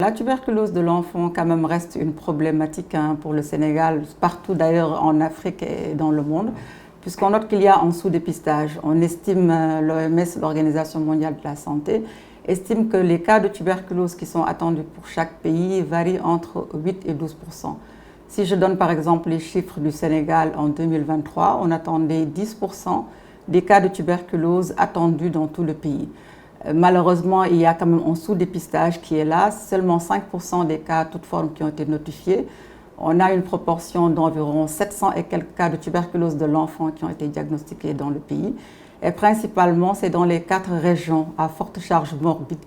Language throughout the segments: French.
La tuberculose de l'enfant quand même reste une problématique pour le Sénégal, partout d'ailleurs en Afrique et dans le monde, puisqu'on note qu'il y a un sous-dépistage. On estime, l'OMS, l'Organisation mondiale de la santé, estime que les cas de tuberculose qui sont attendus pour chaque pays varient entre 8 et 12%. Si je donne par exemple les chiffres du Sénégal en 2023, on attendait 10% des cas de tuberculose attendus dans tout le pays. Malheureusement, il y a quand même un sous-dépistage qui est là. Seulement 5% des cas, toutes formes, qui ont été notifiés. On a une proportion d'environ 700 et quelques cas de tuberculose de l'enfant qui ont été diagnostiqués dans le pays. Et principalement, c'est dans les 4 régions à forte charge morbide.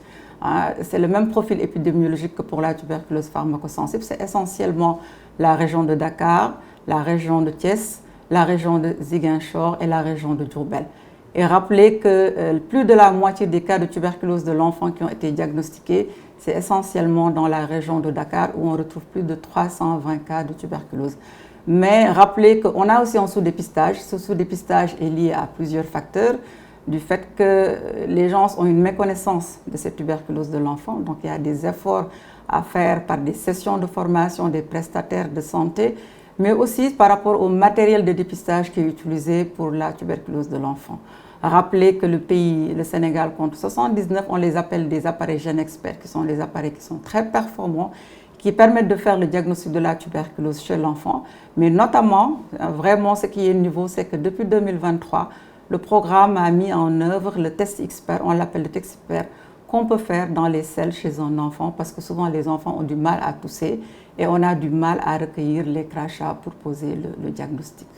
C'est le même profil épidémiologique que pour la tuberculose pharmacosensible. C'est essentiellement la région de Dakar, la région de Thiès, la région de Ziguinchor et la région de Diourbel. Et rappelez que plus de la moitié des cas de tuberculose de l'enfant qui ont été diagnostiqués, c'est essentiellement dans la région de Dakar où on retrouve plus de 320 cas de tuberculose. Mais rappelez qu'on a aussi un sous-dépistage. Ce sous-dépistage est lié à plusieurs facteurs. Du fait que les gens ont une méconnaissance de cette tuberculose de l'enfant. Donc il y a des efforts à faire par des sessions de formation des prestataires de santé, mais aussi par rapport au matériel de dépistage qui est utilisé pour la tuberculose de l'enfant. Rappelez que le Sénégal compte 79, on les appelle des appareils GenExpert, qui sont des appareils qui sont très performants, qui permettent de faire le diagnostic de la tuberculose chez l'enfant. Mais notamment, vraiment ce qui est nouveau, c'est que depuis 2023, le programme a mis en œuvre le test expert, on l'appelle le test expert, qu'on peut faire dans les selles chez un enfant, parce que souvent les enfants ont du mal à tousser et on a du mal à recueillir les crachats pour poser le diagnostic.